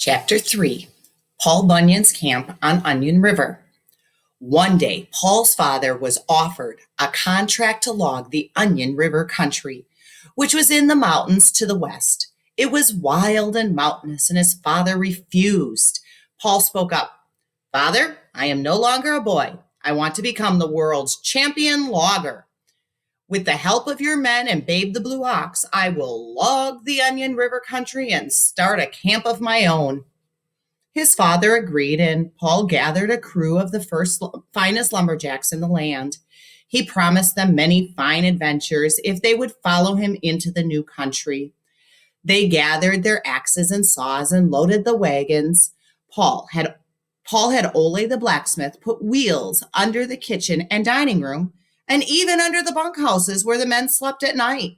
Chapter 3 Paul Bunyan's Camp on Onion River. One day, Paul's father was offered a contract to log the Onion River country, which was in the mountains to the west. It was wild and mountainous, and his father refused. Paul spoke up. "Father, I am no longer a boy. I want to become the world's champion logger. With the help of your men and Babe the Blue Ox, I will log the Onion River country and start a camp of my own." His father agreed, and Paul gathered a crew of the finest lumberjacks in the land. He promised them many fine adventures if they would follow him into the new country. They gathered their axes and saws and loaded the wagons. Paul had Ole the blacksmith put wheels under the kitchen and dining room, and even under the bunkhouses where the men slept at night.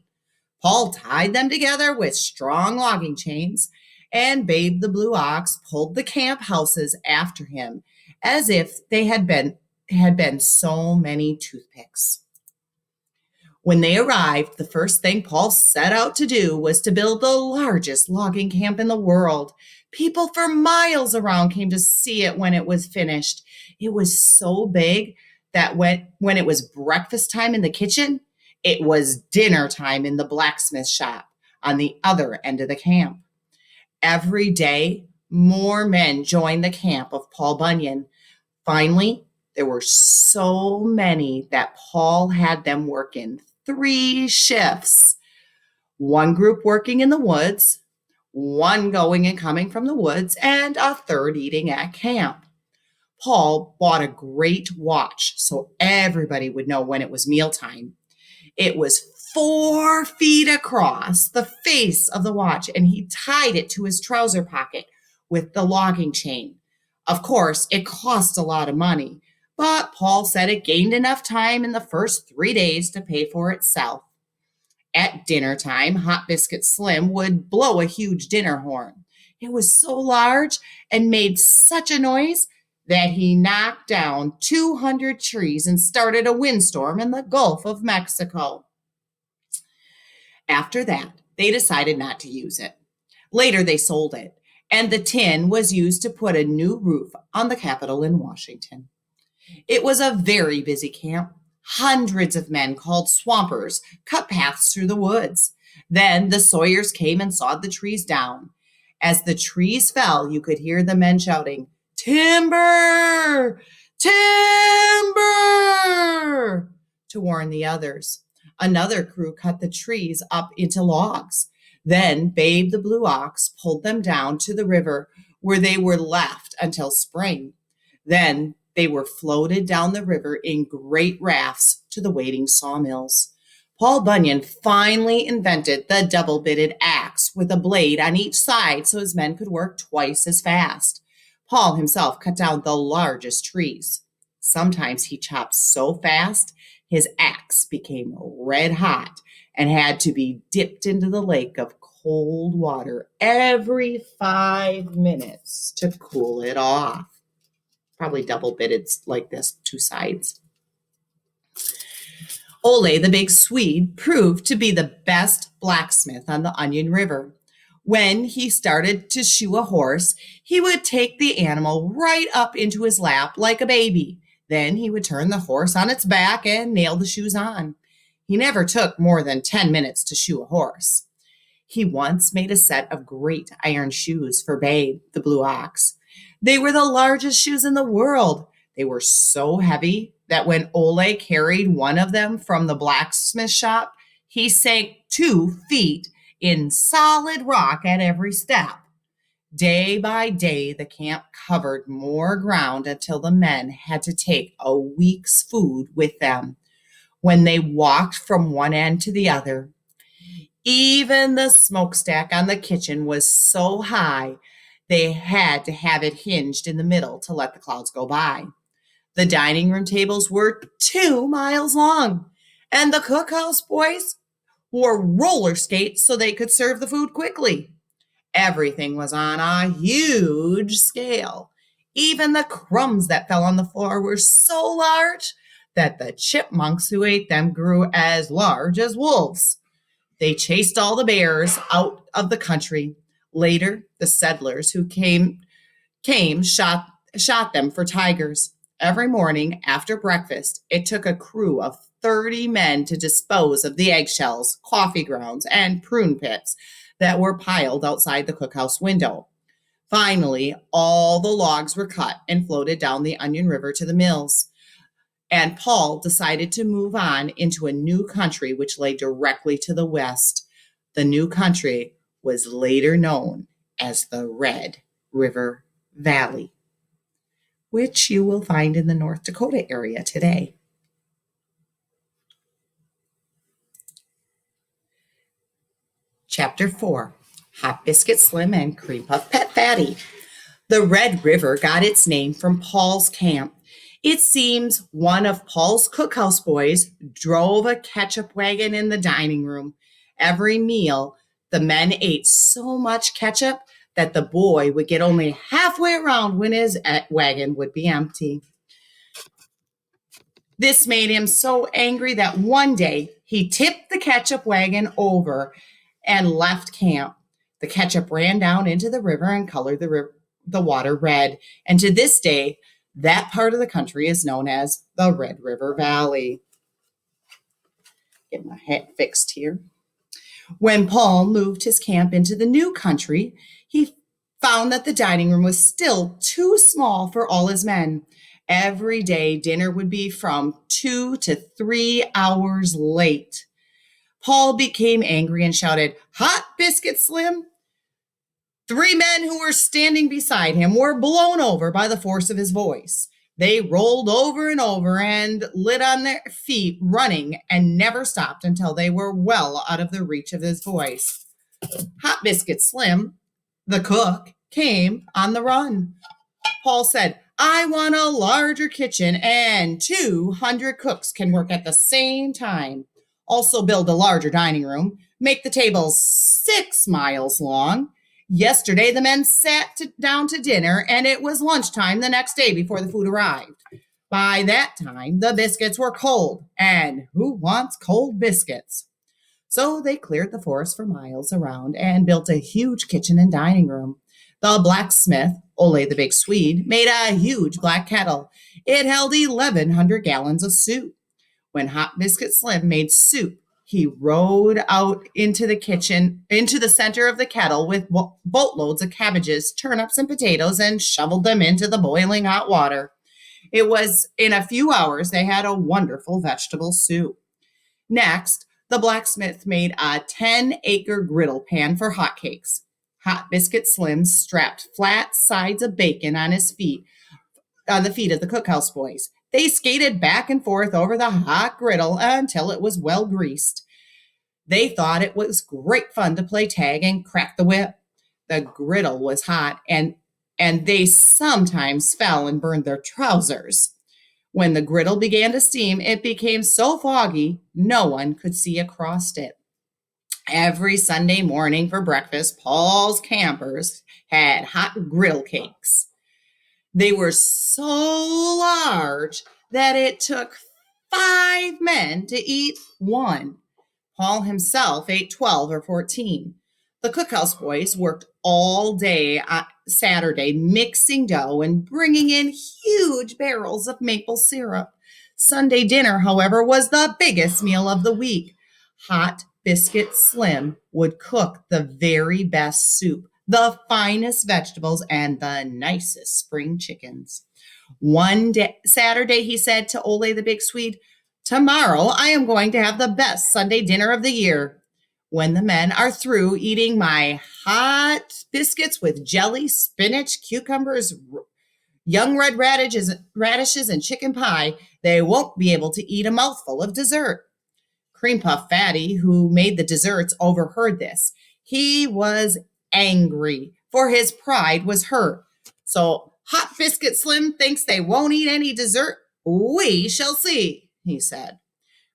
Paul tied them together with strong logging chains, and Babe the Blue Ox pulled the camp houses after him as if they had been so many toothpicks. When they arrived, the first thing Paul set out to do was to build the largest logging camp in the world. People for miles around came to see it when it was finished. It was so big that when it was breakfast time in the kitchen, it was dinner time in the blacksmith shop on the other end of the camp. Every day, more men joined the camp of Paul Bunyan. Finally, there were so many that Paul had them work in 3 shifts. One group working in the woods, one going and coming from the woods, and a third eating at camp. Paul bought a great watch so everybody would know when it was mealtime. It was 4 feet across the face of the watch, and he tied it to his trouser pocket with the logging chain. Of course, it cost a lot of money, but Paul said it gained enough time in the first 3 days to pay for itself. At dinner time, Hot Biscuit Slim would blow a huge dinner horn. It was so large and made such a noise that he knocked down 200 trees and started a windstorm in the Gulf of Mexico. After that, they decided not to use it. Later, they sold it, and the tin was used to put a new roof on the Capitol in Washington. It was a very busy camp. Hundreds of men called swampers cut paths through the woods. Then the sawyers came and sawed the trees down. As the trees fell, you could hear the men shouting, "Timber! Timber!" to warn the others. Another crew cut the trees up into logs. Then Babe the Blue Ox pulled them down to the river where they were left until spring. Then they were floated down the river in great rafts to the waiting sawmills. Paul Bunyan finally invented the double-bitted axe with a blade on each side so his men could work twice as fast. Paul himself cut down the largest trees. Sometimes he chopped so fast his axe became red hot and had to be dipped into the lake of cold water every 5 minutes to cool it off. Probably double-bitted like this, 2 sides. Ole, the big Swede, proved to be the best blacksmith on the Onion River. When he started to shoe a horse, he would take the animal right up into his lap like a baby. Then he would turn the horse on its back and nail the shoes on. He never took more than 10 minutes to shoe a horse. He once made a set of great iron shoes for Babe, the Blue Ox. They were the largest shoes in the world. They were so heavy that when Ole carried one of them from the blacksmith shop, he sank 2 feet in solid rock at every step. Day by day, the camp covered more ground until the men had to take a week's food with them when they walked from one end to the other. Even the smokestack on the kitchen was so high, they had to have it hinged in the middle to let the clouds go by. The dining room tables were 2 miles long, and the cookhouse boys wore roller skates so they could serve the food quickly. Everything was on a huge scale. Even the crumbs that fell on the floor were so large that the chipmunks who ate them grew as large as wolves. They chased all the bears out of the country, Later, the settlers who came shot them for tigers. Every morning after breakfast, it took a crew of 30 men to dispose of the eggshells, coffee grounds, and prune pits that were piled outside the cookhouse window. Finally, all the logs were cut and floated down the Onion River to the mills. And Paul decided to move on into a new country which lay directly to the west. The new country was later known as the Red River Valley, which you will find in the North Dakota area today. Chapter 4, Hot Biscuit Slim and Cream Puff Pet Fatty. The Red River got its name from Paul's camp. It seems one of Paul's cookhouse boys drove a ketchup wagon in the dining room. Every meal, the men ate so much ketchup that the boy would get only halfway around when his wagon would be empty. This made him so angry that one day he tipped the ketchup wagon over and left camp. The ketchup ran down into the river and colored the water red. And to this day, that part of the country is known as the Red River Valley. Get my hat fixed here. When Paul moved his camp into the new country, he found that the dining room was still too small for all his men. Every day, dinner would be from 2 to 3 hours late. Paul became angry and shouted, "Hot biscuit, Slim!" 3 men who were standing beside him were blown over by the force of his voice. They rolled over and over and lit on their feet, running, and never stopped until they were well out of the reach of his voice. Hot Biscuit Slim, the cook, came on the run. Paul said, "I want a larger kitchen and 200 cooks can work at the same time. Also build a larger dining room. Make the tables 6 miles long. Yesterday, the men sat down to dinner, and it was lunchtime the next day before the food arrived. By that time, the biscuits were cold, and who wants cold biscuits?" So they cleared the forest for miles around and built a huge kitchen and dining room. The blacksmith, Ole the Big Swede, made a huge black kettle. It held 1,100 gallons of soup. When Hot Biscuit Slim made soup, he rode out into the center of the kettle with boatloads of cabbages, turnips, and potatoes and shoveled them into the boiling hot water. It was in a few hours they had a wonderful vegetable soup. Next, the blacksmith made a 10-acre griddle pan for hotcakes. Hot Biscuit Slim strapped flat sides of bacon on the feet of the cookhouse boys. They skated back and forth over the hot griddle until it was well greased. They thought it was great fun to play tag and crack the whip. The griddle was hot, and they sometimes fell and burned their trousers. When the griddle began to steam, it became so foggy no one could see across it. Every Sunday morning for breakfast, Paul's campers had hot griddle cakes. They were so large that it took 5 men to eat one. Paul himself ate 12 or 14. The cookhouse boys worked all day on Saturday mixing dough and bringing in huge barrels of maple syrup. Sunday dinner, however, was the biggest meal of the week. Hot Biscuit Slim would cook the very best soup, the finest vegetables, and the nicest spring chickens. One day, Saturday, he said to Ole the Big Swede, "Tomorrow I am going to have the best Sunday dinner of the year. When the men are through eating my hot biscuits with jelly, spinach, cucumbers, young red radishes, and chicken pie, they won't be able to eat a mouthful of dessert." Cream Puff Fatty, who made the desserts, overheard this. He was angry, for his pride was hurt. "So Hot Biscuit Slim thinks they won't eat any dessert? We shall see," he said.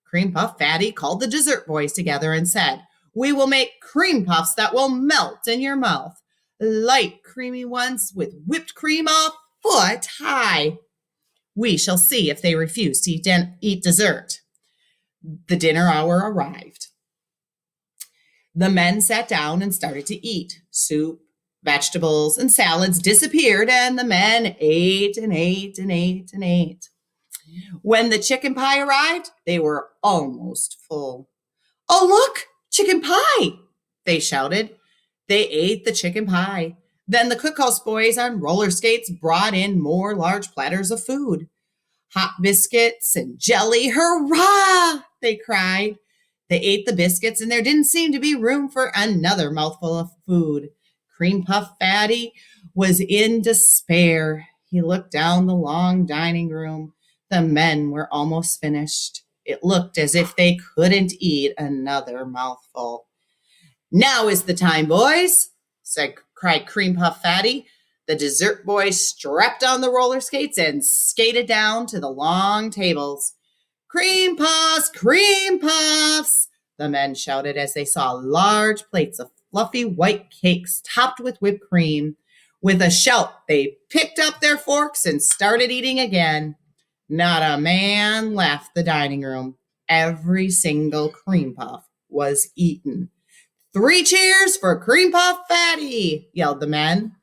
Cream Puff Fatty called the dessert boys together and said, "We will make cream puffs that will melt in your mouth. Light, creamy ones with whipped cream a foot high. We shall see if they refuse to eat dessert." The dinner hour arrived. The men sat down and started to eat. Soup, Vegetables and salads disappeared, and the men ate and ate and ate and ate. When the chicken pie arrived, they were almost full. "Oh, look, chicken pie!" they shouted. They ate the chicken pie. Then the cookhouse boys on roller skates brought in more large platters of food. "Hot biscuits and jelly, hurrah!" they cried. They ate the biscuits, and there didn't seem to be room for another mouthful of food. Cream Puff Fatty was in despair. He looked down the long dining room. The men were almost finished. It looked as if they couldn't eat another mouthful. "Now is the time, boys," cried Cream Puff Fatty. The dessert boys strapped on the roller skates and skated down to the long tables. "Cream puffs, cream puffs," the men shouted as they saw large plates of fluffy white cakes topped with whipped cream. With a shout, they picked up their forks and started eating again. Not a man left the dining room. Every single cream puff was eaten. "Three cheers for Cream Puff Fatty," yelled the men.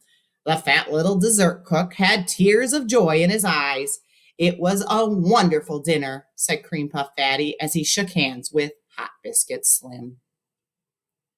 The fat little dessert cook had tears of joy in his eyes. "It was a wonderful dinner," said Cream Puff Fatty as he shook hands with Hot Biscuit Slim.